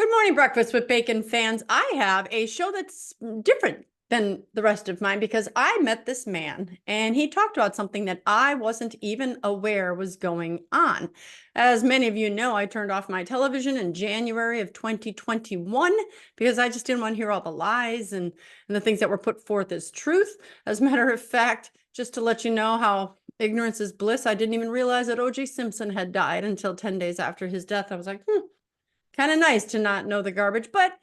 Good morning, Breakfast with Bacon fans. I have a show that's different than the rest of mine because I met this man and he talked about something that I wasn't even aware was going on. As many of you know, I turned off my television in January of 2021 because I just didn't want to hear all the lies and the things that were put forth as truth. As a matter of fact, just to let you know how ignorance is bliss, I didn't even realize that O.J. Simpson had died until 10 days after his death. I was like, kind of nice to not know the garbage, but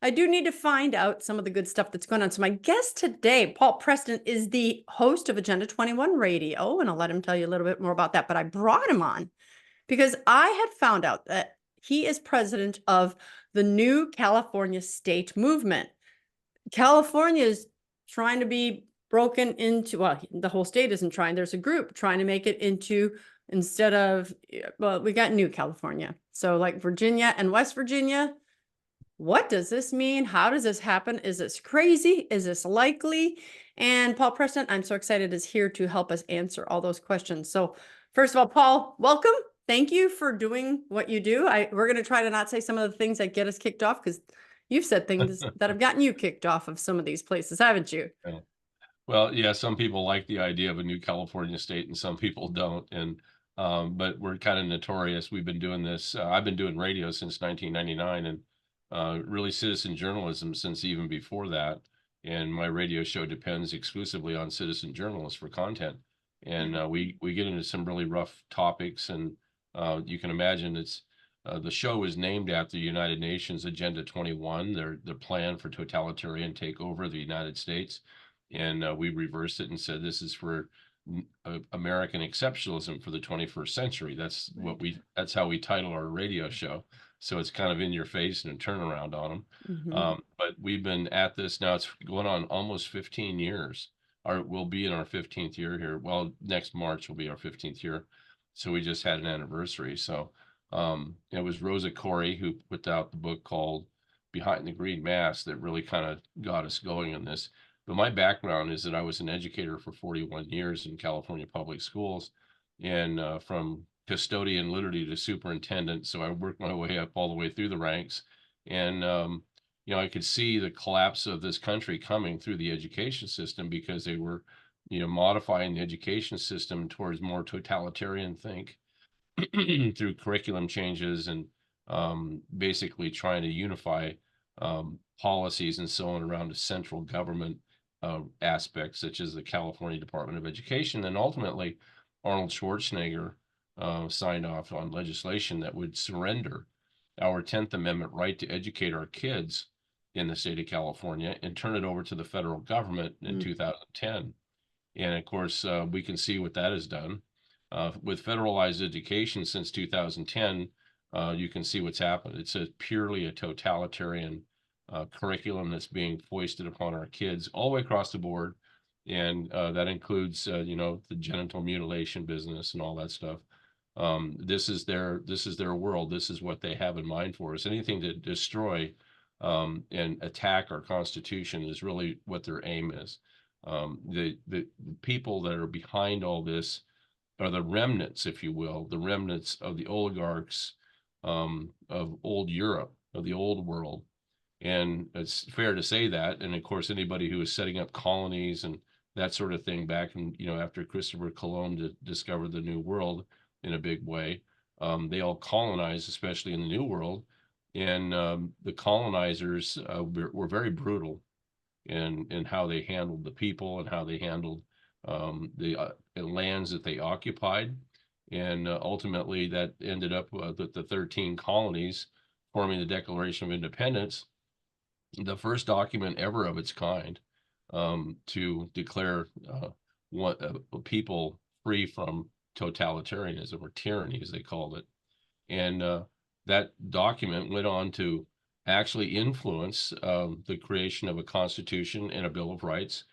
I do need to find out some of the good stuff that's going on. So my guest today, Paul Preston, is the host of Agenda 21 Radio, and I'll let him tell you a little bit more about that. But I brought him on because I had found out that he is president of the new California state movement. California is trying to be broken into, well, the whole state isn't trying. There's a group trying to make it into, instead of, well, we got New California. So like Virginia and West Virginia. What does this mean? How does this happen? Is this crazy? Is this likely? And Paul Preston, I'm so excited, is here to help us answer all those questions. So first of all, Paul, welcome. Thank you for doing what you do. We're going to try to not say some of the things that get us kicked off because you've said things that have gotten you kicked off of some of these places, haven't you? Well, yeah, some people like the idea of a new California state and some people don't. And but we're kind of notorious. We've been doing this. I've been doing radio since 1999 and really citizen journalism since even before that. And my radio show depends exclusively on citizen journalists for content. And we get into some really rough topics. And you can imagine the show is named after the United Nations Agenda 21, their plan for totalitarian takeover of the United States. And we reversed it and said this is for American exceptionalism for the 21st century. That's how we title our radio show. So it's kind of in your face and a turnaround on them. But we've been at this now. It's going on almost 15 years. We'll be in our 15th year here. Well, next March will be our 15th year. So we just had an anniversary. So it was Rosa Corey who put out the book called Behind the Green Mask that really kind of got us going in this. But my background is that I was an educator for 41 years in California public schools, and from custodian literally to superintendent. So I worked my way up all the way through the ranks. And, I could see the collapse of this country coming through the education system because they were, modifying the education system towards more totalitarian think through curriculum changes and basically trying to unify policies and so on around a central government aspects, such as the California Department of Education. And ultimately, Arnold Schwarzenegger signed off on legislation that would surrender our 10th Amendment right to educate our kids in the state of California and turn it over to the federal government in 2010. And of course, we can see what that has done. With federalized education since 2010, you can see what's happened. It's purely a totalitarian curriculum that's being foisted upon our kids all the way across the board. And that includes, the genital mutilation business and all that stuff. This is their world. This is what they have in mind for us. Anything to destroy and attack our Constitution is really what their aim is. The people that are behind all this are the remnants, if you will, the remnants of the oligarchs of old Europe, of the old world. And it's fair to say that. And of course, anybody who was setting up colonies and that sort of thing back in, after Christopher Columbus discovered the New World in a big way, they all colonized, especially in the New World. And the colonizers were very brutal in how they handled the people and how they handled the lands that they occupied. And ultimately, that ended up with the 13 colonies forming the Declaration of Independence, the first document ever of its kind to declare people free from totalitarianism or tyranny, as they called it. And that document went on to actually influence the creation of a Constitution and a Bill of Rights.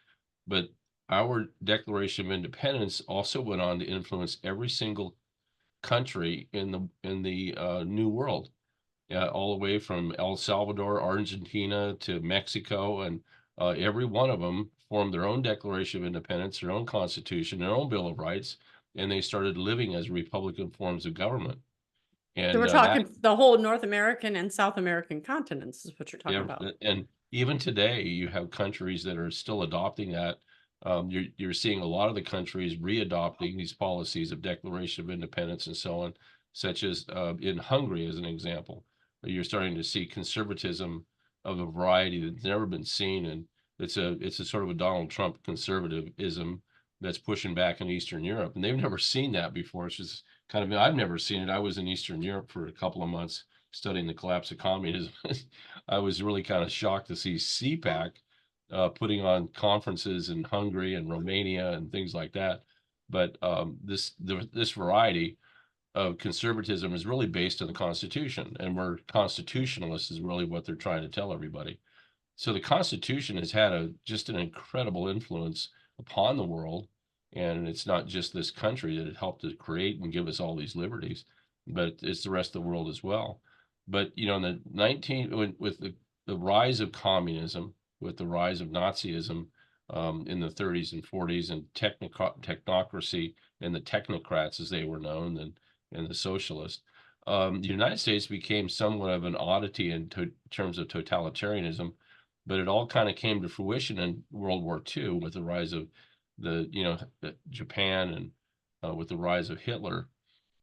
But our Declaration of Independence also went on to influence every single country in the New World. All the way from El Salvador, Argentina to Mexico, and every one of them formed their own Declaration of Independence, their own Constitution, their own Bill of Rights, and they started living as Republican forms of government. And So we're And that talking the whole North American and South American continents is what you're talking Yeah, about. and even today, you have countries that are still adopting that. You're seeing a lot of the countries re-adopting these policies of Declaration of Independence and so on, such as in Hungary, as an example. You're starting to see conservatism of a variety that's never been seen, and it's a sort of a Donald Trump conservatism that's pushing back in Eastern Europe, and they've never seen that before. It's just kind of I've never seen it. I was in Eastern Europe for a couple of months studying the collapse of communism. I was really kind of shocked to see CPAC putting on conferences in Hungary and Romania and things like that. But this variety of conservatism is really based on the Constitution, and we're constitutionalists is really what they're trying to tell everybody. So the Constitution has had just an incredible influence upon the world, and it's not just this country that it helped to create and give us all these liberties, but it's the rest of the world as well. But in the with the rise of communism, with the rise of Nazism in the 30s and 40s, and technocracy and the technocrats, as they were known, and the socialists, the United States became somewhat of an oddity in terms of totalitarianism, but it all kind of came to fruition in World War II with the rise of Japan, and with the rise of Hitler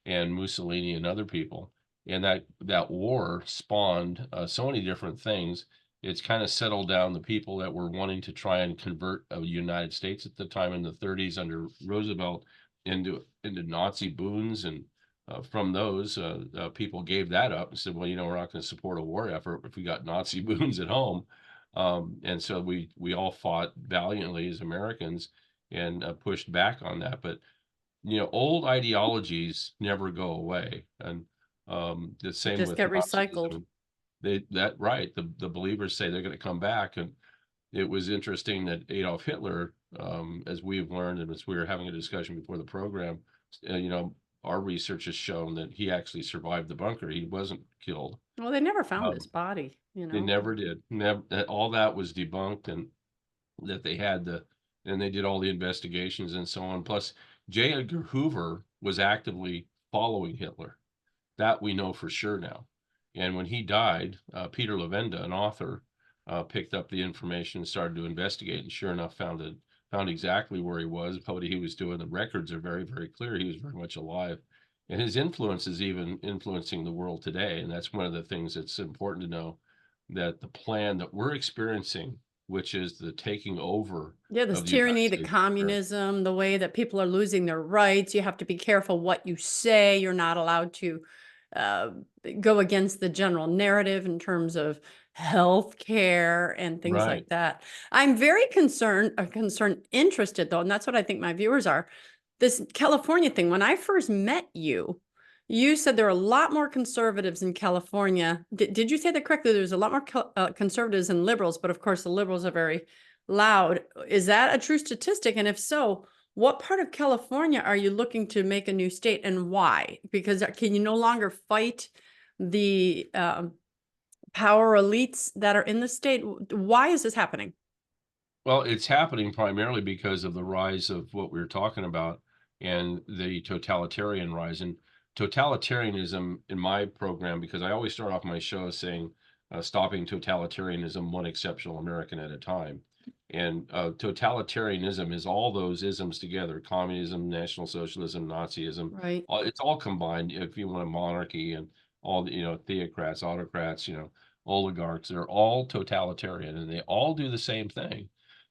and Mussolini and other people. And that war spawned so many different things. It's kind of settled down the people that were wanting to try and convert the United States at the time in the 30s under Roosevelt into Nazi boons, and from those people gave that up and said, well, we're not going to support a war effort if we got Nazi boons at home. And so we all fought valiantly as Americans and pushed back on that. But old ideologies never go away, and the They same just with get recycled. Nazism. Right. The believers say they're going to come back, and it was interesting that Adolf Hitler, as we've learned, and as we were having a discussion before the program, our research has shown that he actually survived the bunker. He wasn't killed. Well, they never found his Um, body, they never did. Never, all that was debunked, and that and they did all the investigations and so on. Plus, J. Edgar Hoover was actively following Hitler. That we know for sure now. And when he died, Peter Levenda, an author, picked up the information and started to investigate, and sure enough, found exactly where he was, what he was doing. The records are very, very clear. He was very much alive, and his influence is even influencing the world today. And that's one of the things that's important to know, that the plan that we're experiencing, which is the taking over Yeah, this of the United tyranny, the States of America. communism, the way that people are losing their rights. You have to be careful what you say. You're not allowed to uh, go against the general narrative in terms of health care and things Right. like that. I'm very interested though, and that's what I think my viewers are. This California thing, when I first met you, you said there are a lot more conservatives in California. Did you say that correctly? There's a lot more conservatives and liberals, but of course the liberals are very loud. Is that a true statistic? And if so, what part of California are you looking to make a new state, and why? Because can you no longer fight the power elites that are in the state? Why is this happening? Well, it's happening primarily because of the rise of what we were talking about, and the totalitarian rise. And totalitarianism in my program, because I always start off my show saying, stopping totalitarianism one exceptional American at a time. And totalitarianism is all those isms together: communism, National Socialism, Nazism. Right. It's all combined. If you want a monarchy, and all the, theocrats, autocrats, oligarchs, they're all totalitarian, and they all do the same thing.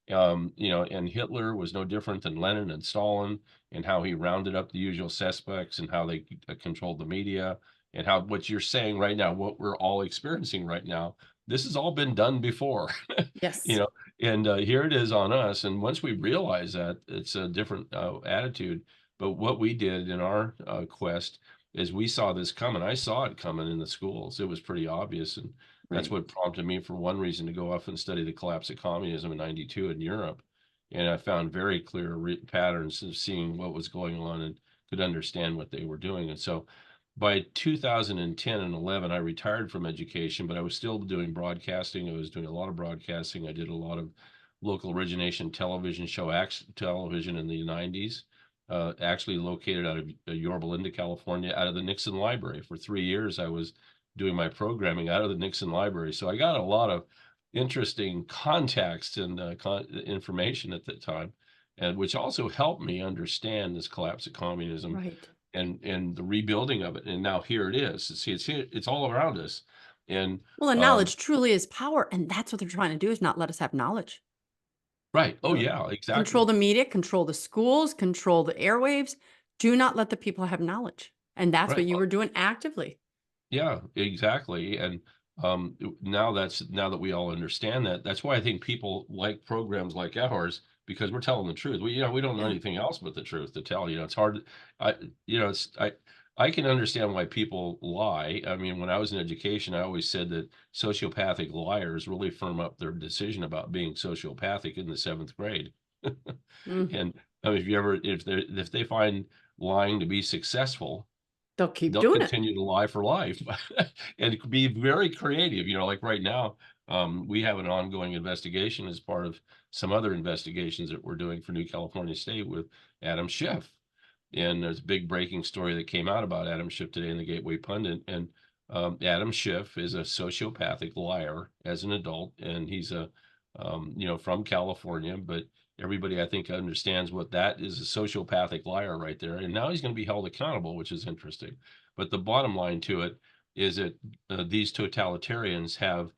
And Hitler was no different than Lenin and Stalin, and how he rounded up the usual suspects, and how they controlled the media, and how what you're saying right now, what we're all experiencing right now, this has all been done before, you Yes. know, and here it is on us. And once we realize that, it's a different attitude. But what we did in our quest is we saw this coming. I saw it coming in the schools. It was pretty obvious. And that's Right. what prompted me, for one reason, to go off and study the collapse of communism in '92 in Europe. And I found very clear patterns of seeing what was going on, and could understand what they were doing. And so by 2010 and 11, I retired from education, but I was still doing broadcasting. I was doing a lot of broadcasting. I did a lot of local origination television show, television in the '90s. actually located out of Yorba Linda, California, out of the Nixon Library. For 3 years, I was doing my programming out of the Nixon Library, so I got a lot of interesting context and, information at that time, and which also helped me understand this collapse of communism Right. and the rebuilding of it, and now here it is. See, it's here, it's all around us, and, Well, and um knowledge truly is power, and that's what they're trying to do is not let us have knowledge. right. Oh, Uh, yeah, Control exactly. the media, control the schools, control the airwaves. Do not let the people have knowledge. And that's Right. what you were doing actively. Yeah, exactly, and, now that we all understand that, that's why I think people like programs like ours, because we're telling the truth. We don't know Yeah. anything else but the truth to tell, it's hard. I it's I can understand why people lie. I mean, when I was in education, I always said that sociopathic liars really firm up their decision about being sociopathic in the 7th grade. Mhm. And, I mean, if they find lying to be successful, They'll keep they'll doing it. continue to lie for life and be very creative. Like right now, we have an ongoing investigation as part of some other investigations that we're doing for New California State with Adam Schiff. And there's a big breaking story that came out about Adam Schiff today in the Gateway Pundit. And Adam Schiff is a sociopathic liar as an adult, and he's from California, but everybody I think understands what that is, a sociopathic liar right there. And now he's going to be held accountable, which is interesting. But the bottom line to it is that these totalitarians have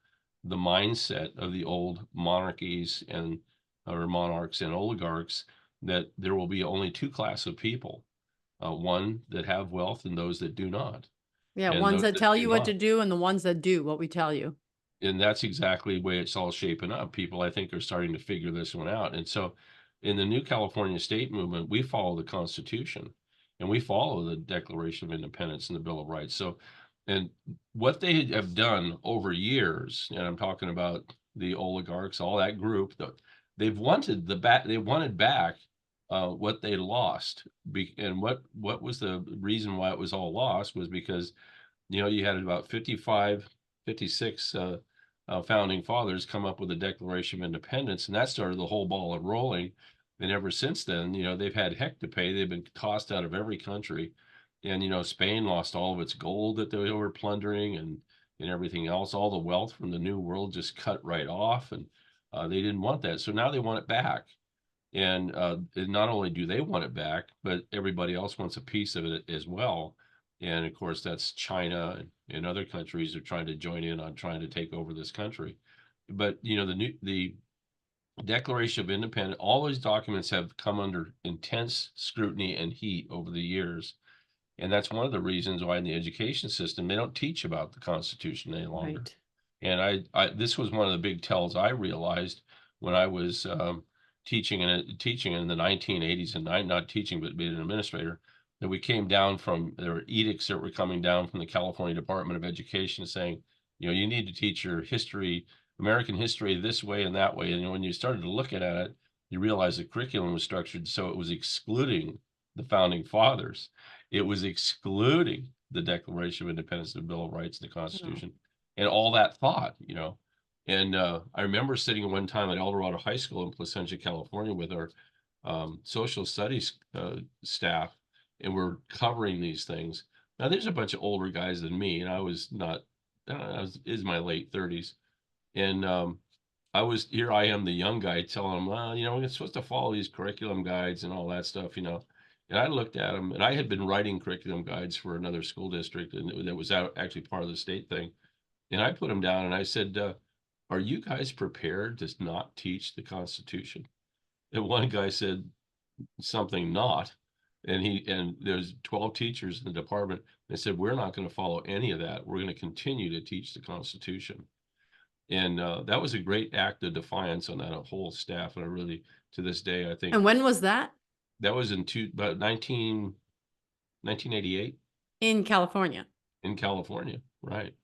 the mindset of the old monarchies and or monarchs and oligarchs, that there will be only two classes of people, one that have wealth and those that do not. Yeah, And ones those that that tell do you what to not, do and the ones that do what we tell you. and that's exactly the way it's all shaping up. People, I think, are starting to figure this one out. And so in the new California state movement, we follow the Constitution and we follow the Declaration of Independence and the Bill of Rights. So, and what they have done over years, and I'm talking about the oligarchs, all that group, they've wanted they wanted back what they lost. And what was the reason why it was all lost was because you had about 55, 56 founding fathers come up with the Declaration of Independence, and that started the whole ball rolling. And ever since then, they've had heck to pay. They've been tossed out of every country. And, Spain lost all of its gold that they were plundering and everything else. All the wealth from the New World just cut right off. And they didn't want that. So now they want it back. And not only do they want it back, but everybody else wants a piece of it as well. And of course, that's China and other countries are trying to join in on trying to take over this country. But the Declaration of Independence, all those documents have come under intense scrutiny and heat over the years. And that's one of the reasons why in the education system they don't teach about the Constitution any longer. Right. And I this was one of the big tells I realized when I was teaching in the 1980s, and I'm not teaching but being an administrator, that we came down from there were edicts that were coming down from the California Department of Education saying, you need to teach your history, American history, this way and that way. And when you started to look at it, you realize the curriculum was structured so it was excluding the founding fathers. It was excluding the Declaration of Independence, the Bill of Rights, and the Wow. Constitution, and all that thought. And I remember sitting at one time at El Dorado High School in Placentia, California, with our social studies staff, and we're covering these things. Now, there's a bunch of older guys than me, and I was not. I was in my late 30s, and I am the young guy telling them, well, we're supposed to follow these curriculum guides and all that stuff. And I looked at them, and I had been writing curriculum guides for another school district, and that was actually part of the state thing. And I put them down, and I said, "Are you guys prepared to not teach the Constitution?" And one guy said something not, and there's 12 teachers in the department. They said, "We're not going to follow any of that. We're going to continue to teach the Constitution." And that was a great act of defiance on that whole staff. And I really, to this day, I think And when was that? that was about 1988 In California. in California, right?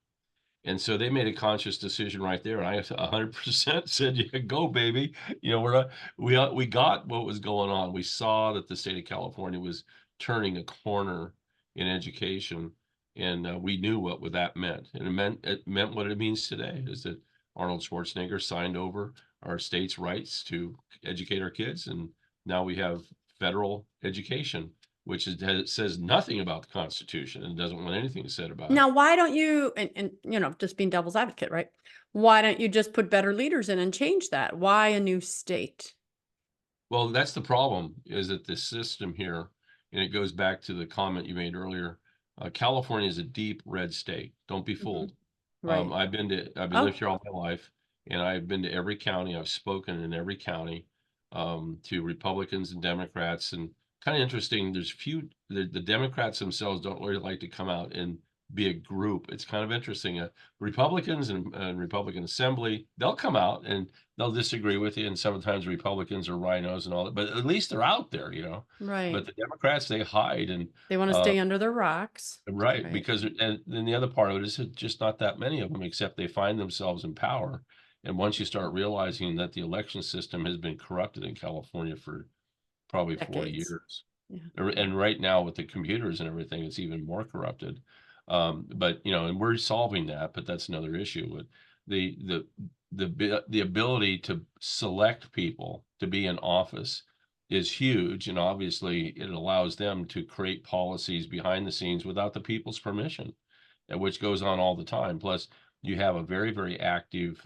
And so they made a conscious decision right there. And I 100% said, "Yeah, go, baby." We're not, we got what was going on. We saw that the state of California was turning a corner in education, and we knew what that meant. And it meant what it means today is that Arnold Schwarzenegger signed over our state's rights to educate our kids, and now we have federal education, which says nothing about the Constitution and doesn't want anything said about it. Now, why don't you, and just being devil's advocate, right? Why don't you just put better leaders in and change that? Why a new state? Well, that's the problem, is that the system here, and it goes back to the comment you made earlier. California is a deep red state. Don't be Mhm. fooled. Right. I've been lived Oh, here all my life, and I've been to every county. I've spoken in every county, to Republicans and Democrats. And kind of interesting, the Democrats themselves don't really like to come out and be a group. It's kind of interesting. Republicans and Republican Assembly, they'll come out and they'll disagree with you. And sometimes Republicans are rhinos and all that, but at least they're out there, you know. But right. the Democrats, they hide. And They want to uh, stay under their rocks. right, Right. because and then the other part of it is just not that many of them, except they find themselves in power. And once you start realizing that the election system has been corrupted in California for probably 40 Decades. years. Yeah. And right now with the computers and everything, it's even more corrupted. But and we're solving that, but that's another issue with the the the ability to select people to be in office is huge, and obviously it allows them to create policies behind the scenes without the people's permission, which goes on all the time. Plus, you have a very, very active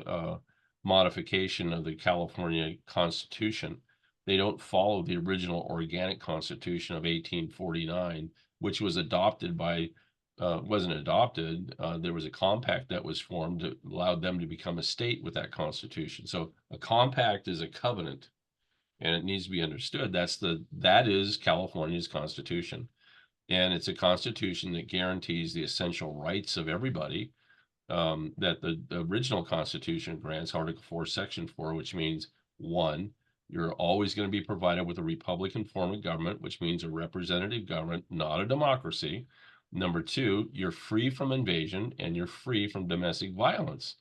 modification of the California Constitution. They don't follow the original organic Constitution of 1849, which was adopted by, wasn't adopted. There was a compact that was formed that allowed them to become a state with that Constitution. So a compact is a covenant, and it needs to be understood. That is California's Constitution, and it's a Constitution that guarantees the essential rights of everybody, that the original Constitution grants, Article 4, Section 4, which means one, you're always going to be provided with a Republican form of government, which means a representative government, not a democracy. Number two, you're free from invasion and you're free from domestic violence.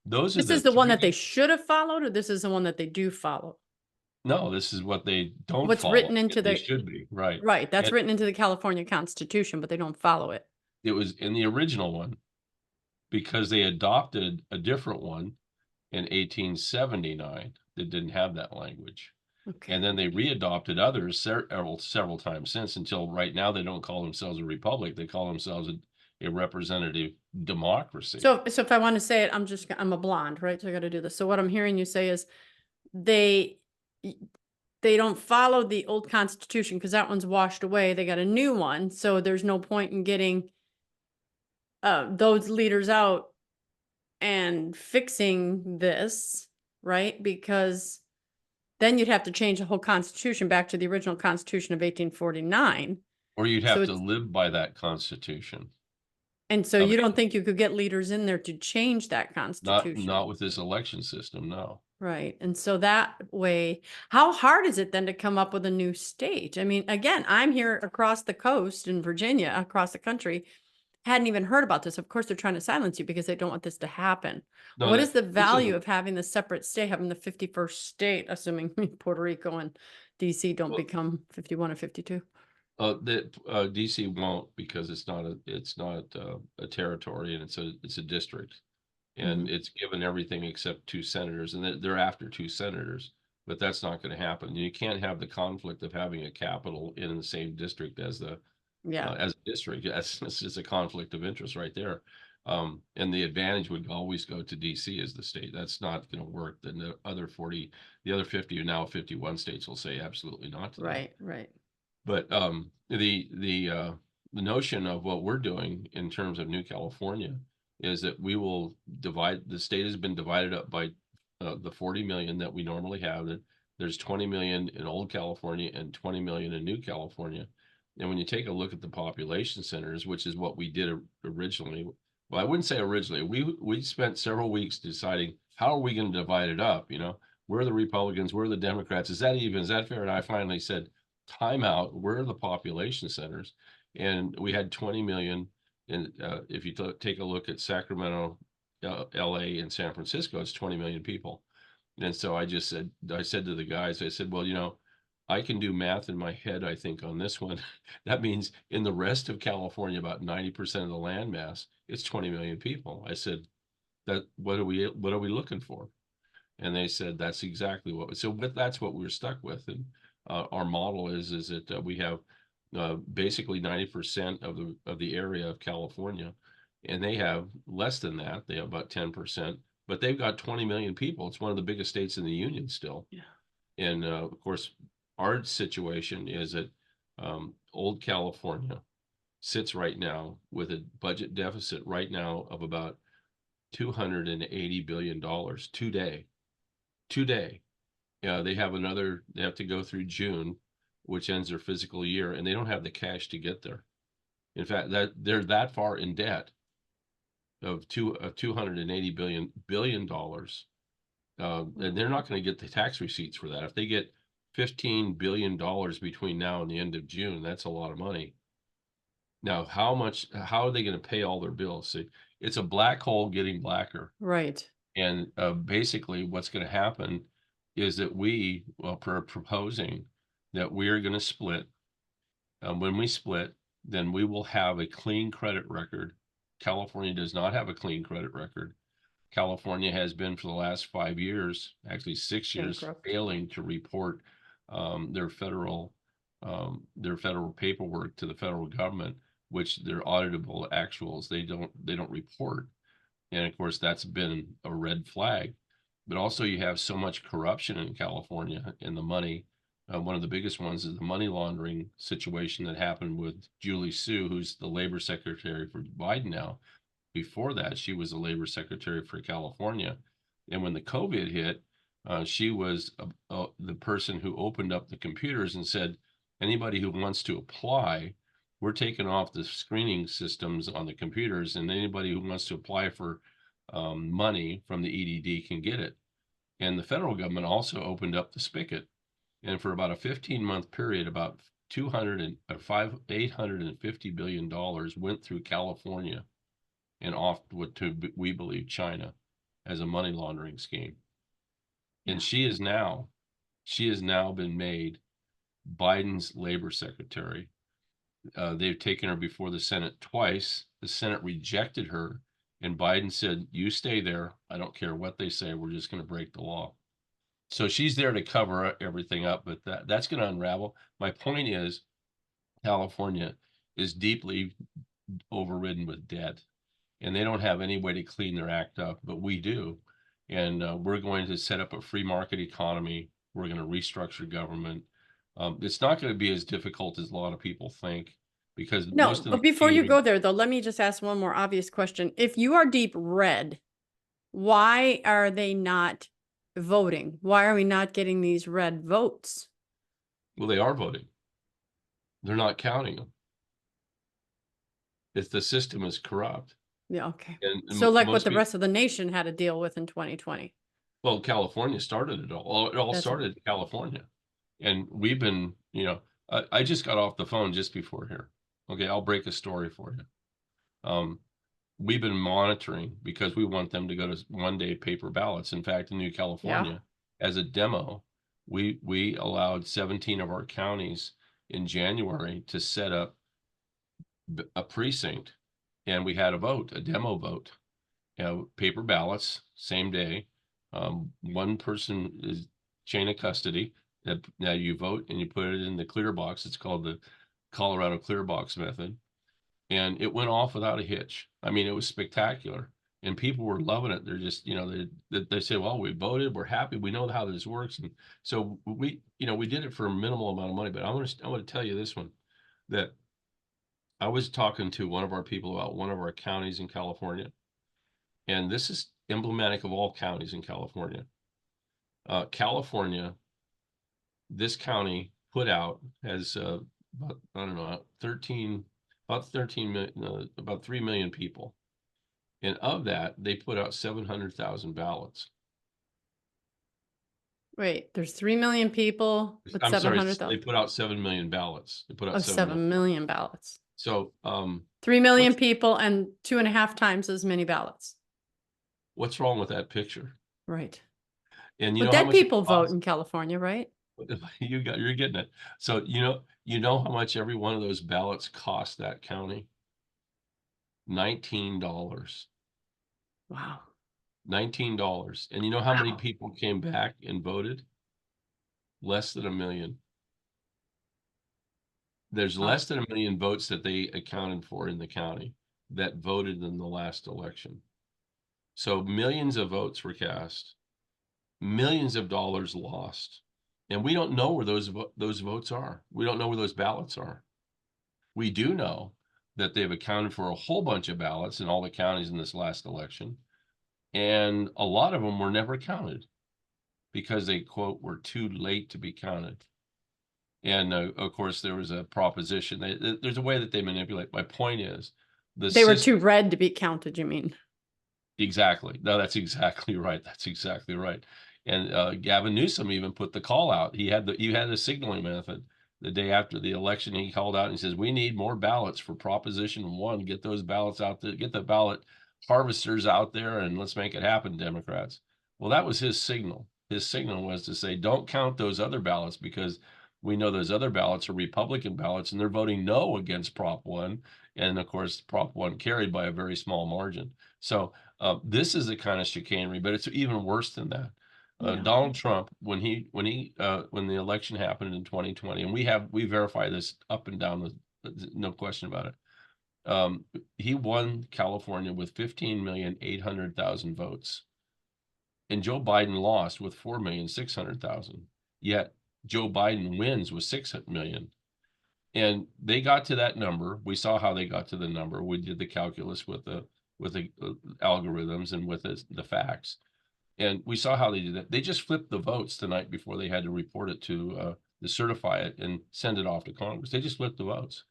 Those are This the is the one that they three. should have followed, or this is the one that they do follow? No, this is what they don't What's follow, written into and they the should be, right. right, that's And written into the California Constitution, but they don't follow it. it was in the original one because they adopted a different one in 1879 that didn't have that language. And Okay. then they readopted others several times since, until right now they don't call themselves a republic. They call themselves a representative democracy. So if I want to say it, I'm a blonde, right? So I got to do this. So what I'm hearing you say is they y- they don't follow the old Constitution because that one's washed away. They got a new one, so there's no point in getting those leaders out and fixing this, right? Because then you'd have to change the whole Constitution back to the original Constitution of 1849. Or you'd So have to it's live by that constitution and so of you don't it. think you could get leaders in there to change that Not Constitution. with this election system, no. Right. And so that way, how hard is it then to come up with a new state? I mean, again, I'm here across the coast in Virginia, across the country, hadn't even heard about this. Of course, they're trying to silence you because they don't want this to happen. No, What is the this value isn't. of having the separate state, having the 51st state, assuming Puerto Rico and DC don't Well, become 51 or 52? that DC won't, because it's not a territory, and it's a district, Hmm. and it's given everything except two senators, and they're after two senators, but that's not going to happen. You can't have the conflict of having a capital in the same district Yeah. as a district. That's just a conflict of interest right there. And the advantage would always go to DC as the state. That's not going to work. Then the other 50, now 51 states will say absolutely not to that. Right. Right. But the notion of what we're doing in terms of New California is that we will divide. The state has been divided up by the 40 million that we normally have. That there's 20 million in Old California and 20 million in New California. And when you take a look at the population centers, which is what we did originally, well, I wouldn't say originally. We spent several weeks deciding how are we going to divide it up. Where are the Republicans? Where are the Democrats? Is that fair? And I finally said, time out. Where are the population centers? And we had 20 million. And if you take a look at Sacramento, LA, and San Francisco, it's 20 million people. And so I said to the guys, I said, well, I can do math in my head, I think, on this one. That means in the rest of California, about 90% of the land mass, it's 20 million people. I said, what are we looking for? And they said, that's exactly but that's what we were stuck with. And our model is that we have basically 90% of the area of California, and they have less than that. They have about 10%, but they've got 20 million people. It's one of the biggest states in the union still. Yeah. And of course, our situation is that old California sits right now with a budget deficit right now of about $280 billion today. Today. They have they have to go through June, which ends their fiscal year, and they don't have the cash to get there. In fact, that they're that far in debt of 280 billion dollars, and they're not going to get the tax receipts for that. If they get $15 billion between now and the end of June, that's a lot of money. Now, how are they going to pay all their bills? See, it's a black hole getting blacker. Right. And basically, what's going to happen is that proposing that we are going to split. When we split, then we will have a clean credit record. California does not have a clean credit record. California has been for the last 5 years, actually 6 years, Bankrupt. failing to report their federal paperwork to the federal government, which they're auditable actuals. They don't report. And of course, that's been a red flag. But also, you have so much corruption in California and the money. One of the biggest ones is the money laundering situation that happened with Julie Sue, who's the labor secretary for Biden now. Before that, she was the labor secretary for California. And when the COVID hit, she was the person who opened up the computers and said, anybody who wants to apply, we're taking off the screening systems on the computers, and anybody who wants to apply for money from the EDD can get it. And the federal government also opened up the spigot. And for about a 15-month period, about $850 billion went through California and off to, we believe, China as a money laundering scheme. And she has now been made Biden's labor secretary. They've taken her before the Senate twice. The Senate rejected her, and Biden said, you stay there. I don't care what they say. We're just going to break the law. So she's there to cover everything up, but that's going to unravel. My point is, California is deeply overridden with debt, and they don't have any way to clean their act up, but we do. And we're going to set up a free market economy. We're going to restructure government. It's not going to be as difficult as a lot of people think, because No, most of but the before you machinery- go there, though, let me just ask one more obvious question. If you are deep red, why are they not voting? Why are we not getting these red votes? well, they are voting. They're not counting them. If the system is corrupt. Yeah, okay. And So like what most the people, rest of the nation had to deal with in 2020. well, California started it all. It all That's started in California. And we've been, I just got off the phone just before here. Okay, I'll break a story for you. We've been monitoring because we want them to go to 1-day paper ballots. In fact, in New California, as a demo, we allowed 17 of our counties in January to set up a precinct, and we had a demo vote. Paper ballots, same day. One person is chain of custody. Now you vote and you put it in the clear box. It's called the Colorado clear box method. And it went off without a hitch. I mean, it was spectacular. And people were loving it. They're just, they say, well, we voted, we're happy, we know how this works. And so we did it for a minimal amount of money. But I want to tell you this one, that I was talking to one of our people about one of our counties in California. And this is emblematic of all counties in California. California, this county put out has about, I don't know, about 3 million people. And of that, they put out 700,000 ballots. Wait, there's 3 million people with I'm sorry, they 700,000 put out 7 million ballots. They put out 7 million ballots. So 3 million people and 2.5 times as many ballots. what's wrong with that picture? Right. And But dead people vote in California, right? You're getting it. So you know how much every one of those ballots cost that county? $19. Wow. $19. And you know how many people came back and voted? Less than 1 million. There's Oh, less than 1 million votes that they accounted for in the county that voted in the last election. So millions of votes were cast, millions of dollars lost, and we don't know where those votes are. We don't know where those ballots are. We do know that they've accounted for a whole bunch of ballots in all the counties in this last election, and a lot of them were never counted because they, quote, were too late to be counted. And of course, there was a proposition. There's a way that they manipulate. My point is, the they were too system. red to be counted, you mean? Exactly. No, that's exactly right. That's exactly right. And Gavin Newsom even put the call out. He had the signaling method the day after the election. He called out and he says, "We need more ballots for Proposition 1. Get those ballots out there. Get the ballot harvesters out there, and let's make it happen, Democrats." Well, that was his signal. His signal was to say, "Don't count those other ballots because we know those other ballots are Republican ballots, and they're voting no against Prop 1." And of course, Prop 1 carried by a very small margin. So this is the kind of chicanery, but it's even worse than that. Yeah. Donald Trump, when the election happened in 2020, and we verify this up and down, no question about it. He won California with 15,800,000 votes, and Joe Biden lost with 4,600,000. Yet Joe Biden wins with 6 million. And they got to that number. We saw how they got to the number. We did the calculus with the algorithms and with the facts, and we saw how they did that. They just flipped the votes the night before they had to report it to certify it and send it off to Congress. They just flipped the votes.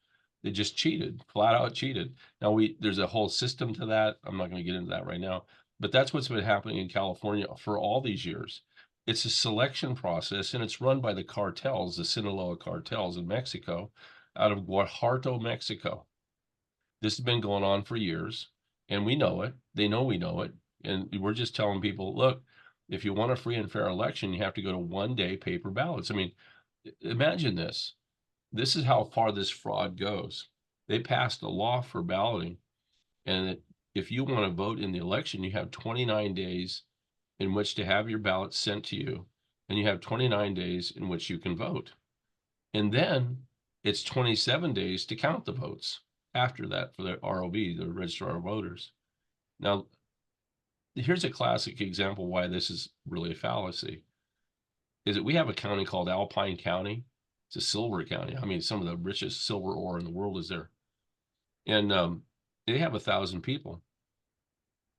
They just cheated, flat out cheated. Now there's a whole system to that. I'm not going to get into that right now, but that's what's been happening in California for all these years. It's a selection process, and it's run by the cartels, the Sinaloa cartels in Mexico, out of Guajardo, Mexico. This has been going on for years, and we know it. They know we know it. And we're just telling people, look, if you want a free and fair election, you have to go to 1-day paper ballots. I mean, imagine this. This is how far this fraud goes. They passed a law for balloting, and if you want to vote in the election, you have 29 days in which to have your ballot sent to you, and you have 29 days in which you can vote. And then it's 27 days to count the votes after that for the ROV, the Registrar of Voters. Now, here's a classic example why this is really a fallacy, is that we have a county called Alpine County. It's a silver county. I mean, some of the richest silver ore in the world is there. And they have 1,000 people,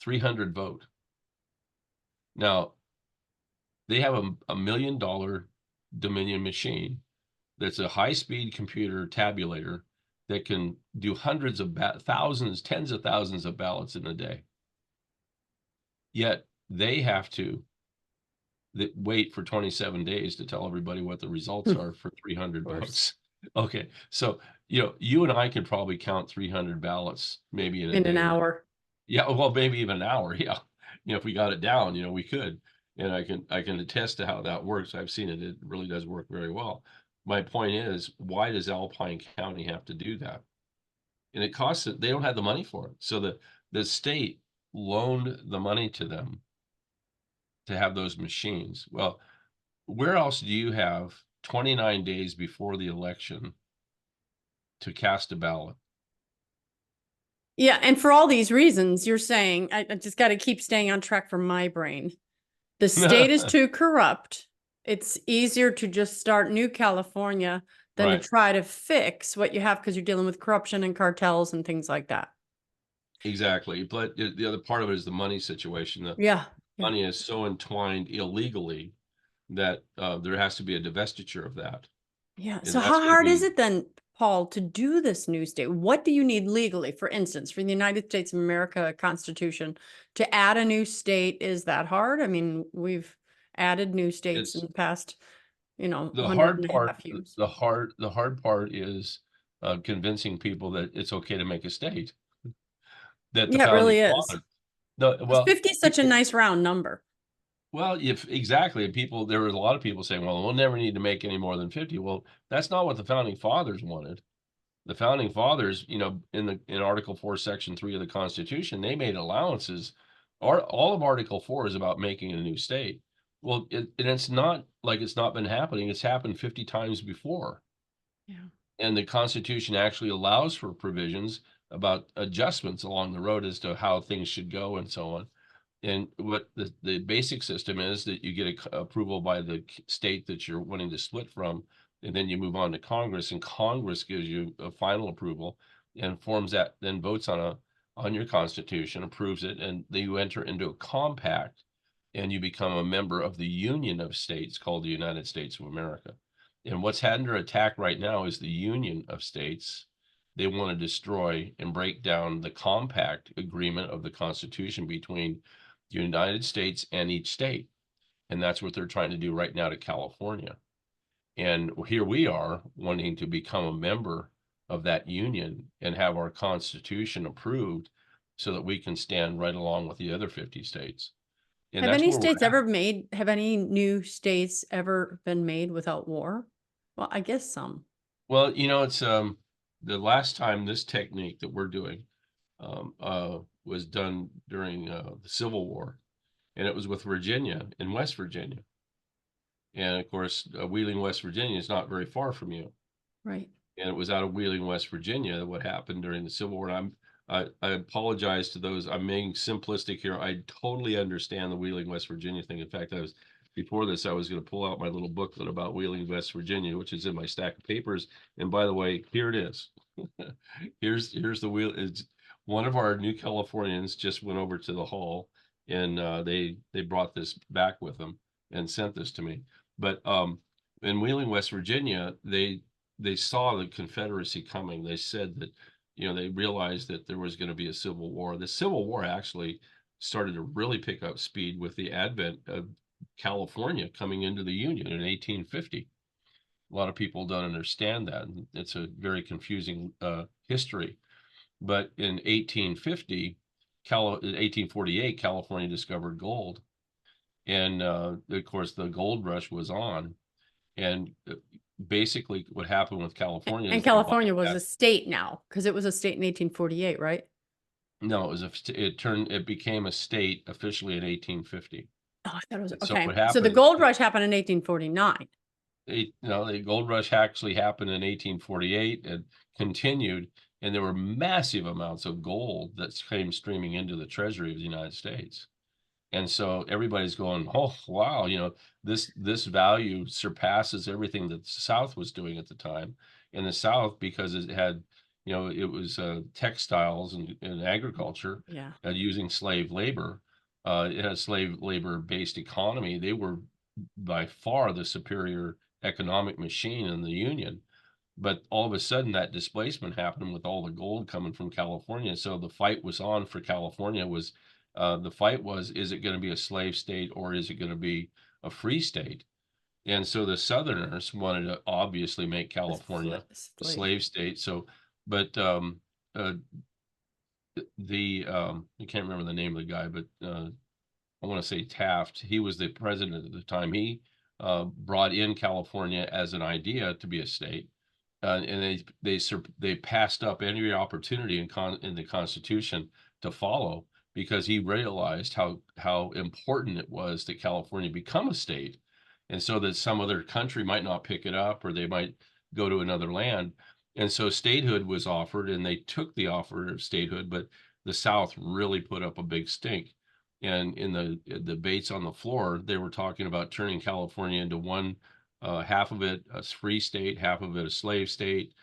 300 vote. Now, they have a $1 million Dominion machine that's a high-speed computer tabulator that can do hundreds of thousands, tens of thousands of ballots in a day. Yet they have to wait for 27 days to tell everybody what the results are for 300 votes. Okay, so you and I could probably count 300 ballots maybe in a In day. an hour. Yeah, well, maybe even an hour. Yeah, if we got it down, we could. And I can attest to how that works. I've seen it. It really does work very well. My point is, why does Alpine County have to do that? And it costs it. They don't have the money for it. So the state loaned the money to them to have those machines. Well, where else do you have 29 days before the election to cast a ballot? Yeah, and for all these reasons, you're saying, I just got to keep staying on track for my brain. The state is too corrupt. It's easier to just start New California than to Right. try to fix what you have because you're dealing with corruption and cartels and things like that. Exactly. But the other part of it is the money situation. The Yeah. money is so entwined illegally that there has to be a divestiture of that. Yeah. And So that's how going to hard is be, it then, Paul, to do this new state? What do you need legally? For instance, for the United States of America Constitution, to add a new state, is that hard? I mean, we've added new states in it's the past, the 100 hard and a part. half years. The hard part is convincing people that it's okay to make a state, that the Yeah, it founding really is. fathers. No, Because well, 50 is such a nice round number. well, if exactly people, there was a lot of people saying, well, we'll never need to make any more than 50. Well, that's not what the founding fathers wanted. The founding fathers, in Article 4, Section 3 of the Constitution, they made allowances. All of Article 4 is about making a new state. Well, and it's not like it's not been happening. It's happened 50 times before. Yeah. And the Constitution actually allows for provisions about adjustments along the road as to how things should go and so on. And what the basic system is that you get approval by the state that you're wanting to split from, and then you move on to Congress, and Congress gives you a final approval and forms that, then votes on your constitution, approves it, and then you enter into a compact, and you become a member of the Union of States called the United States of America. And what's under attack right now is the Union of States. They want to destroy and break down the compact agreement of the Constitution between the United States and each state. And that's what they're trying to do right now to California. And here we are wanting to become a member of that union and have our Constitution approved so that we can stand right along with the other 50 states. And that's where we're at. Have any new states ever been made without war? Well, I guess some. Well, it's the last time this technique that we're doing was done during the Civil War, and it was with Virginia in West Virginia. And of course, Wheeling, West Virginia is not very far from you. Right. And it was out of Wheeling, West Virginia, what happened during the Civil War. And I apologize to those. I'm being simplistic here. I totally understand the Wheeling, West Virginia thing. In fact, before this, I was going to pull out my little booklet about Wheeling, West Virginia, which is in my stack of papers. And by the way, here it is. Here's the wheel. It's one of our new Californians just went over to the hall, and they brought this back with them and sent this to me. But in Wheeling, West Virginia, they saw the Confederacy coming. They said that, they realized that there was going to be a civil war. The Civil War actually started to really pick up speed with the advent of California coming into the Union in 1850. A lot of people don't understand that. And it's a very confusing history. But in 1848, California discovered gold. And of course, the gold rush was on. And basically what happened with California And is California was a state now, because it was a state in 1848, right? no, it became a state officially in 1850. Oh, I thought it was, So okay. what So the happened, gold rush happened in 1849. the gold rush actually happened in 1848 and continued, and there were massive amounts of gold that came streaming into the treasury of the United States. And so everybody's going, oh, wow, this value surpasses everything that the South was doing at the time. In the South, because it had, it was textiles and agriculture, Yeah. using slave labor. It had a slave labor based economy. They were by far the superior economic machine in the Union. But all of a sudden, that displacement happened with all the gold coming from California. So the fight was on for California the fight was, is it going to be a slave state or is it going to be a free state? And so the Southerners wanted to obviously make California a slave state. So, but I can't remember the name of the guy, but I want to say Taft. He was the president at the time. He brought in California as an idea to be a state. And they passed up any opportunity in the Constitution to follow, because he realized how important it was that California become a state, and so that some other country might not pick it up, or they might go to another land. And so statehood was offered, and they took the offer of statehood, but the South really put up a big stink. And in the debates on the floor, they were talking about turning California into one, half of it a free state, half of it a slave state.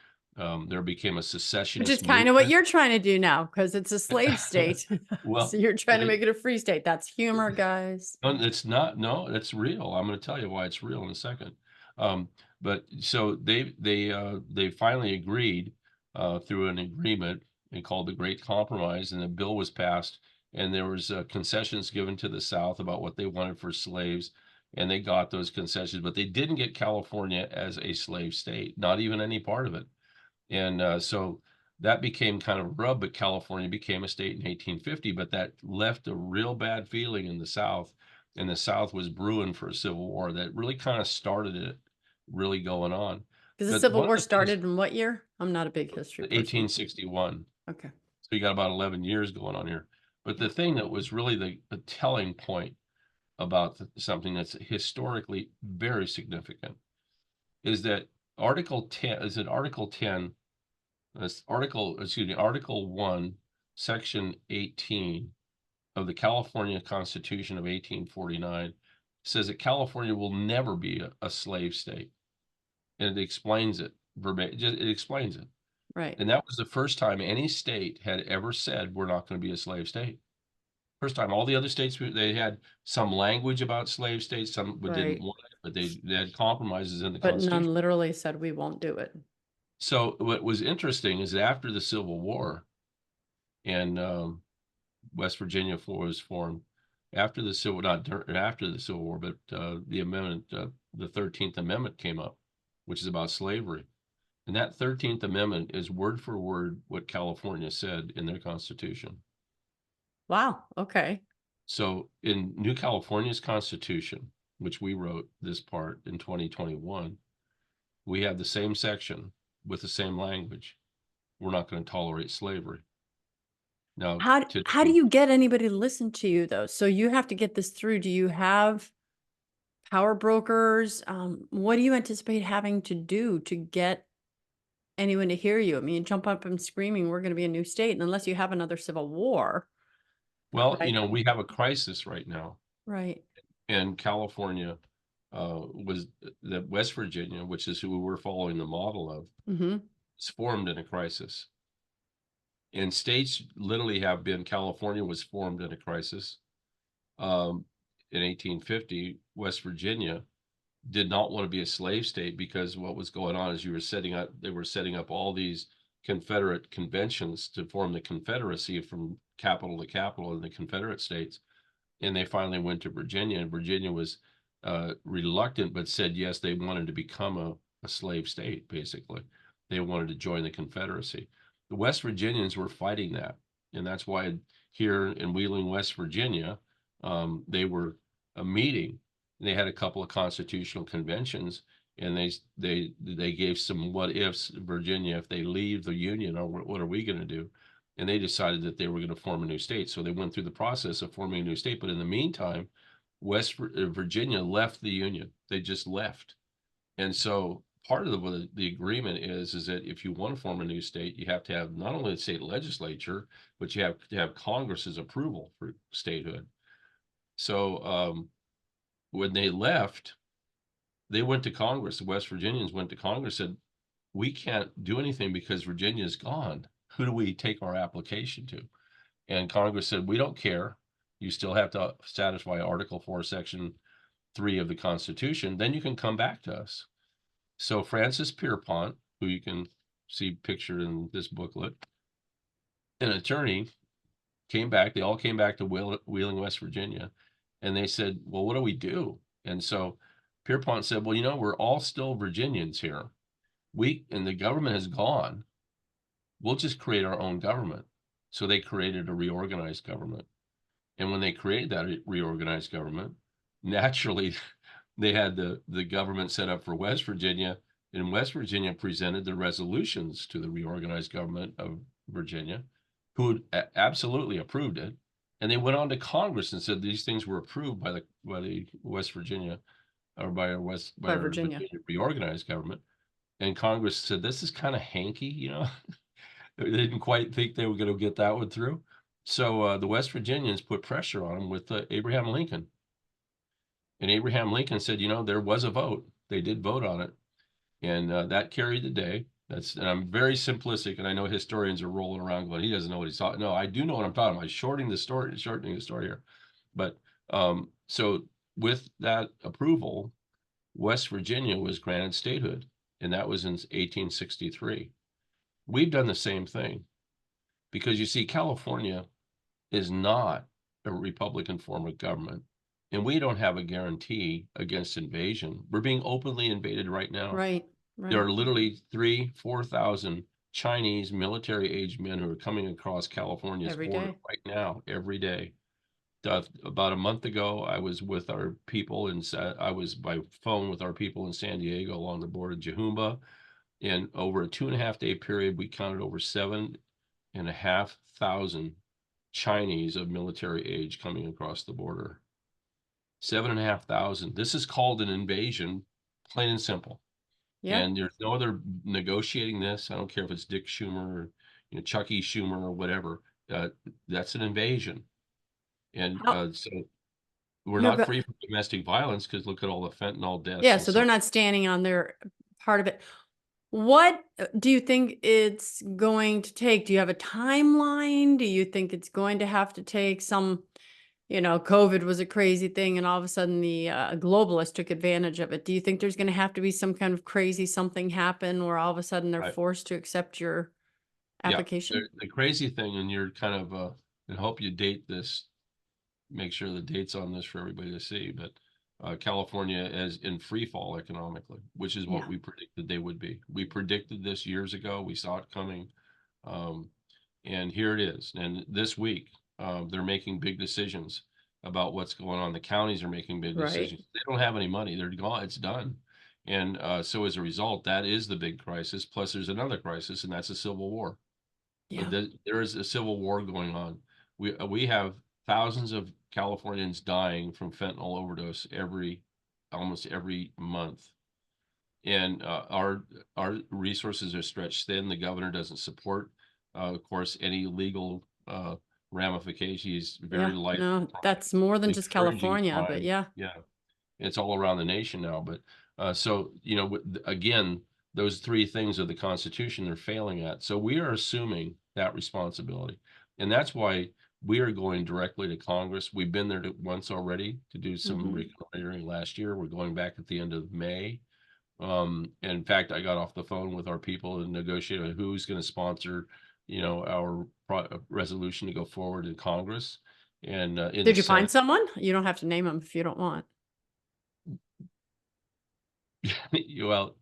There became a Which is secessionist kind of what movement. you're trying to do now, because it's a slave state. Well, So you're trying to make it a free state. That's humor, guys. no, it's not. No, it's real. I'm going to tell you why it's real in a second. Um, but so they finally agreed through an agreement and called the Great Compromise, and a bill was passed, and there was concessions given to the South about what they wanted for slaves, and they got those concessions, but they didn't get California as a slave state, not even any part of it. And so that became kind of a rub, but California became a state in 1850, but that left a real bad feeling in the South, and the South was brewing for a civil war that really kind of started it really going on. Because the But Civil one of War the things, started in what year? I'm not a big history person. 1861. Okay. So you got about 11 years going on here. But the thing that was really the telling point about something that's historically very significant is that Article 10, is it Article 10? Article 1, Section 18 of the California Constitution of 1849 says that California will never be a slave state. And it explains it verbatim. It explains it. Right. And that was the first time any state had ever said, we're not going to be a slave state. First time. All the other states, they had some language about slave states, some didn't Right. want it, but they had compromises in the But Constitution. none literally said we won't do it. So what was interesting is after the Civil War and West Virginia was formed, after the Civil, not after the Civil War, but the amendment, the 13th Amendment came up, which is about slavery. And that 13th Amendment is word for word what California said in their Constitution. Wow. Okay. So in New California's Constitution, which we wrote this part in 2021, we have the same section with the same language. We're not going to tolerate slavery. Now, How do you get anybody to listen to you though? So you have to get this through. Do you have power brokers? What do you anticipate having to do to get anyone to hear you? I mean, jump up and screaming, we're going to be a new state. And unless you have another civil war. well, Right. we have a crisis right now. Right. And California was that West Virginia, which is who we're following the model of, is formed in a crisis. And states literally have been, California was formed in a crisis. In 1850, West Virginia did not want to be a slave state because what was going on is they were setting up all these Confederate conventions to form the Confederacy from capital to capital in the Confederate states. And they finally went to Virginia, and Virginia was reluctant, but said yes, they wanted to become a slave state, basically. They wanted to join the Confederacy. The West Virginians were fighting that. And that's why here in Wheeling, West Virginia, they were a meeting. They had a couple of constitutional conventions, and they gave some what ifs. Virginia, if they leave the Union, or what are we going to do? And they decided that they were going to form a new state. So they went through the process of forming a new state. But in the meantime, West Virginia left the Union. They just left. And so part of the agreement is that if you want to form a new state, you have to have not only the state legislature, but you have to have Congress's approval for statehood. So when they left, they went to Congress. The West Virginians went to Congress, said, we can't do anything because Virginia is gone. Who do we take our application to? And Congress said, we don't care. You still have to satisfy Article 4, Section 3 of the Constitution. Then you can come back to us. So Francis Pierpont, who you can see pictured in this booklet, an attorney, came back. They all came back to Wheeling, West Virginia. And they said, well, what do we do? And so Pierpont said, well, we're all still Virginians here. And the government has gone. We'll just create our own government. So they created a reorganized government. And when they created that reorganized government, naturally, they had the government set up for West Virginia, and West Virginia presented the resolutions to the reorganized government of Virginia, who absolutely approved it. And they went on to Congress and said these things were approved by the West Virginia, or by Virginia reorganized government. And Congress said, this is kind of hanky, They didn't quite think they were going to get that one through. So the West Virginians put pressure on them with Abraham Lincoln. And Abraham Lincoln said, there was a vote. They did vote on it. And that carried the day. And I'm very simplistic, and I know historians are rolling around going, he doesn't know what he's talking. No, I do know what I'm talking about. Shortening the story here. But so with that approval, West Virginia was granted statehood, and that was in 1863. We've done the same thing because you see, California is not a Republican form of government, and we don't have a guarantee against invasion. We're being openly invaded right now. Right. There are literally 3,000-4,000 Chinese military-aged men who are coming across California's border right now, every day. About a month ago, I was with our people, and I was by phone with our people in San Diego along the border of Jahumba. And over a 2.5-day period, we counted over 7,500 Chinese of military age coming across the border. 7,500. This is called an invasion, plain and simple. Yeah. And there's no other negotiating this. I don't care if it's Dick Schumer or, Chucky Schumer or whatever. Uh, that's an invasion. And How, so we're yeah, not but free from domestic violence because look at all the fentanyl deaths yeah, and so they're so. not standing on their part of it. What do you think it's going to take? Do you have a timeline? Do you think it's going to have to take some, COVID was a crazy thing and all of a sudden the globalists took advantage of it. Do you think there's going to have to be some kind of crazy something happen where all of a sudden they're Right. forced to accept your Yeah. application? The crazy thing, and you're kind of, I hope you date this, make sure the date's on this for everybody to see, but California is in free fall economically, which is what Yeah, we predicted they would be. We predicted this years ago. We saw it coming. Um, and here it is. And this week, they're making big decisions about what's going on. The counties are making big right. decisions. They don't have any money. They're gone. It's done. And so as a result, that is the big crisis. Plus, there's another crisis, and that's a civil war. Yeah. There is a civil war going on. We have thousands of Californians dying from fentanyl overdose almost every month, and our resources are stretched thin. The governor doesn't support, of course, any legal ramifications. He's very Yeah. light No, on crime, that's more than just encouraging California, but crime. yeah. Yeah, it's all around the nation now. But so again, those three things of the Constitution they're failing at. So we are assuming that responsibility, and that's why we are going directly to Congress. We've been there once already to do some Hmm. reconnoitering last year. We're going back at the end of May. In fact, I got off the phone with our people and negotiated who's going to sponsor, our resolution to go forward in Congress and in the Did you find Senate. someone? You don't have to name them if you don't want. Well,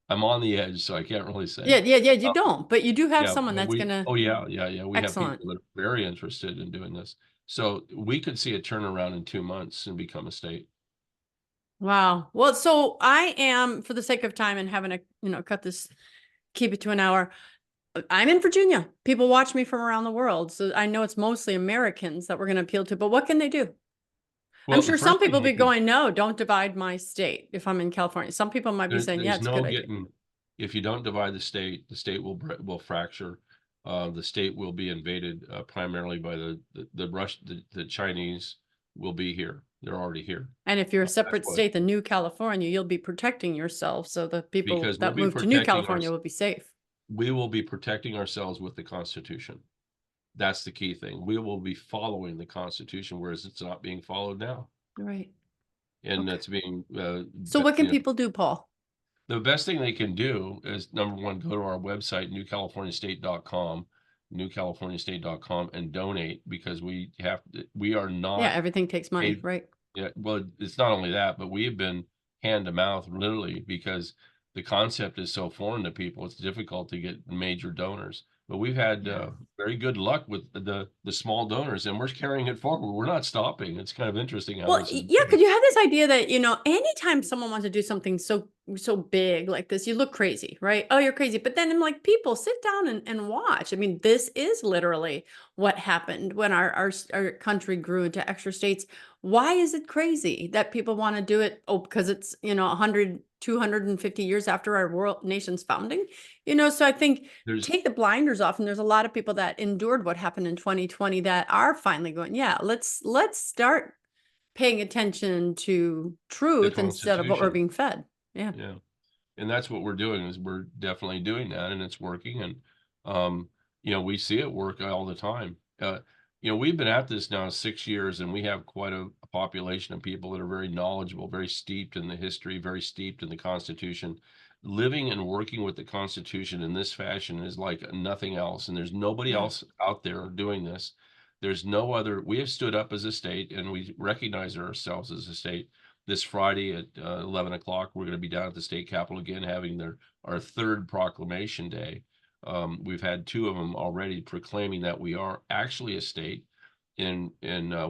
I'm on the edge, so I can't really Yeah, say. yeah, yeah, you Uh, don't, but you do have yeah, someone but that's gonna oh yeah, yeah, yeah. We have excellent. people that are very interested in doing this. So we could see a turnaround in 2 months and become a state. Wow. Well, so I am, for the sake of time and having to, cut this, keep it to an hour. I'm in Virginia. People watch me from around the world. So I know it's mostly Americans that we're going to appeal to, but what can they do? I'm Well, the sure some first thing people they be could going, no, don't divide my state if I'm in California. Some people might be saying, yeah, There's it's a no good idea. getting, if you don't divide the state will fracture. The state will be invaded primarily by the Chinese will be here. They're already here. And if you're a That's separate what, state, the new California, you'll be protecting yourself. So the people because that move to new California will be safe. we will be protecting ourselves with the Constitution. That's the key thing. We will be following the Constitution, whereas it's not being followed now. Right. And Okay. that's being, So what can people do, Paul? the best thing they can do is number one, go to our website, newcaliforniastate.com, and donate because we are Yeah, not everything takes money, paid. right? Yeah, well, it's not only that, but we have been hand to mouth literally because the concept is so foreign to people. It's difficult to get major donors, but we've had Yeah. very good luck with the small donors, and we're carrying it forward. We're not stopping. It's kind of interesting how Well, this is yeah, going. because you have this idea that, anytime someone wants to do something so big like this, you look crazy, right? Oh, you're crazy. But then I'm like, people sit down and watch. I mean, this is literally what happened when our country grew into extra states. Why is it crazy that people want to do it? Oh, because it's, 100, 250 years after our world nation's founding. So I think There's take the blinders off, and there's a lot of people that endured what happened in 2020 that are finally going, yeah, let's start paying attention to the truth instead of what we're Constitution. being fed. Yeah. Yeah. And that's what we're doing is we're definitely doing that and it's working. And, um, we see it work all the time. We've been at this now 6 years and we have quite a population of people that are very knowledgeable, very steeped in the history, very steeped in the Constitution. Living and working with the Constitution in this fashion is like nothing else. And there's nobody Yeah. else out there doing this. There's no other, we have stood up as a state and we recognize ourselves as a state. This Friday at 11 o'clock, we're going to be down at the state capitol again, having our third proclamation day. We've had two of them already proclaiming that we are actually a state, and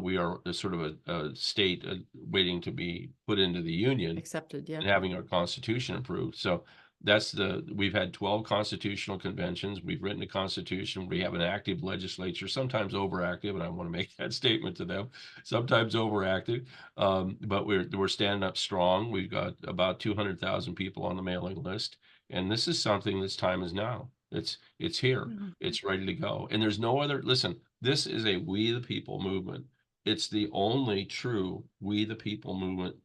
we are a sort of a state waiting to be put into the union Accepted. Yeah. and having our constitution approved. So we've had 12 constitutional conventions. We've written a constitution. We have an active legislature, sometimes overactive, and I want to make that statement to them, sometimes overactive. But we're standing up strong. We've got about 200,000 people on the mailing list. And this is something this time is now. It's here. Mhm. It's ready to go. And there's no other, listen, this is a we the people movement. It's the only true we the people movement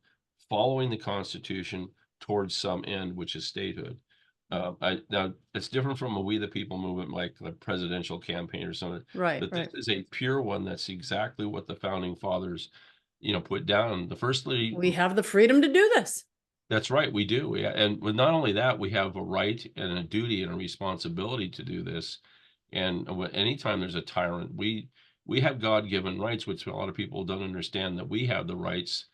following the Constitution towards some end, which is statehood. Now it's different from a we the people movement, like the presidential campaign or something, Right, but this right. is a pure one. That's exactly what the founding fathers, put down. The first lady, We have the freedom to do this. that's right, we do. And with not only that, we have a right and a duty and a responsibility to do this. And anytime there's a tyrant, we have God-given rights, which a lot of people don't understand, that we have the rights,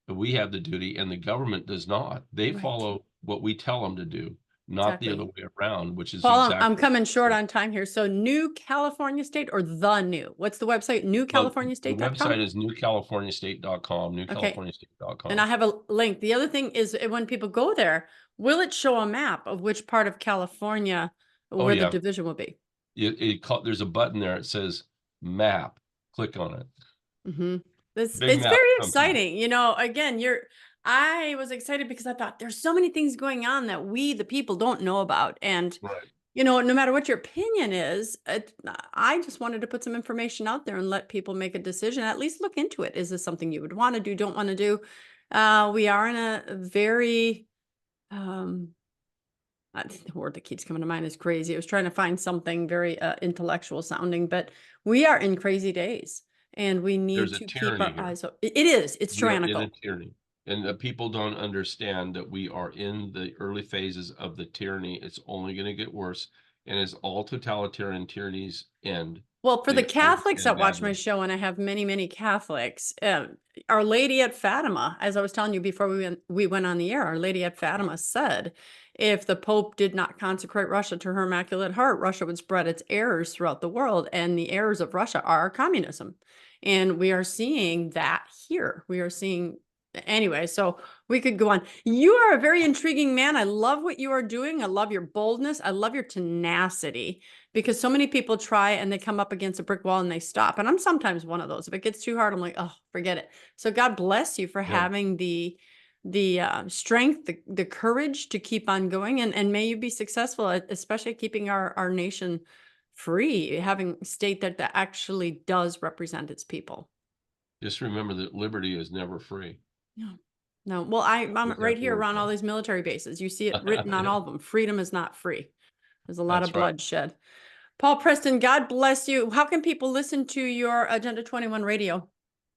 that we have the duty, and the government does not. They Right. follow what we tell them to do, not the other Exactly. way around, which is Paul, I'm exactly. coming short on time here. So New California State or the new? What's the website? Well, the newcaliforniastate.com? website is newcaliforniastate.com, Okay. And I newcaliforniastate.com. have a link. The other thing is when people go there, will it show a map of which part of California Oh where the yeah, division will be? there's a button there. It says map. Click on it. Mm-hmm. Big It's map very comes up. exciting. Again, I was excited because I thought there's so many things going on that we, the people, don't know about. And, Right. no matter what your opinion is, I just wanted to put some information out there and let people make a decision, at least look into it. Is this something you would want to do, don't want to do? We are in a very, the word that keeps coming to mind is crazy. I was trying to find something very intellectual sounding, but we are in crazy days and we need There's a to keep our tyranny here. eyes open. It is. It's We are in a tyrannical. tyranny. And people don't understand that we are in the early phases of the tyranny. It's only going to get worse. And as all totalitarian tyrannies end, Well, for the they always Catholics end that watch my badly. show, and I have many, many Catholics, Our Lady at Fatima, as I was telling you before we went on the air, Our Lady at Fatima said, if the Pope did not consecrate Russia to her Immaculate Heart, Russia would spread its errors throughout the world, and the errors of Russia are communism. And we are seeing that here. We are seeing anyway, so we could go on. You are a very intriguing man. I love what you are doing. I love your boldness. I love your tenacity, because so many people try and they come up against a brick wall and they stop. And I'm sometimes one of those. If it gets too hard, I'm like, oh, forget it. So God bless you for Yeah. having the strength, the courage to keep on going, and may you be successful, especially keeping our nation free, having a state that actually does represent its people. Just remember that liberty is never free. No, no. Well, I'm Always have right to here work around all for these military bases. You see it written on it. all of them. Freedom is not free. There's a lot of That's right. bloodshed. Paul Preston, God bless you. How can people listen to your Agenda 21 radio?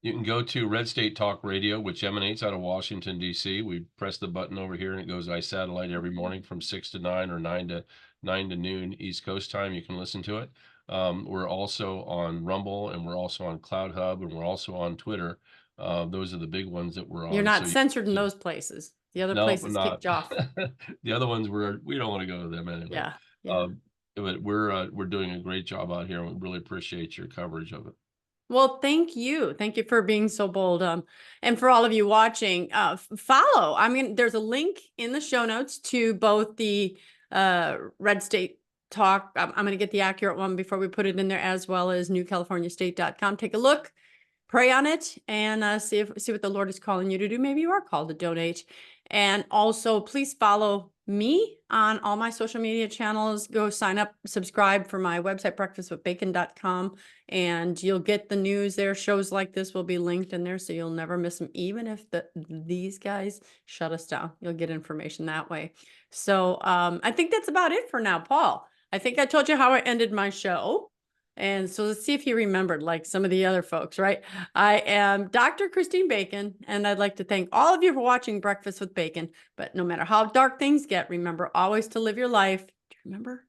You can go to Red State Talk Radio, which emanates out of Washington, D.C. We press the button over here and it goes by satellite every morning from 6 to 9 or 9 to noon East Coast time. You can listen to it. We're also on Rumble, and we're also on Cloud Hub, and we're also on Twitter. Those are the big ones that we're You're on. not So censored in those places. The other no, we're places not. kicked you off. The other ones we don't want to go to them anyway. Yeah, yeah. But we're doing a great job out here, and we really appreciate your coverage of it. Well, thank you. Thank you for being so bold. And for all of you watching, follow. I mean, there's a link in the show notes to both the Red State Talk. I'm going to get the accurate one before we put it in there, as well as newcaliforniastate.com. Take a look, pray on it, and see what the Lord is calling you to do. Maybe you are called to donate. And also, please follow me on all my social media channels. Go sign up, subscribe for my website, breakfastwithbacon.com, and you'll get the news there. Shows like this will be linked in there, so you'll never miss them. Even if these guys shut us down, you'll get information that way. So I think that's about it for now, Paul. I think I told you how I ended my show. And so let's see if you remembered, like some of the other folks, right? I am Dr. Christine Bacon, and I'd like to thank all of you for watching Breakfast with Bacon. But no matter how dark things get, remember always to live your life. Do you remember?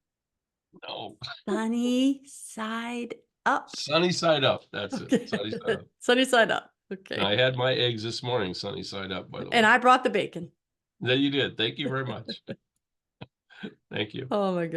No. Sunny side up. Sunny side up. That's Okay. it. Sunny side up. Sunny side up. And Okay. I had my eggs this morning, sunny side up, by the way. And I brought the bacon. That you did. Thank you very much. Thank you. Oh my goodness.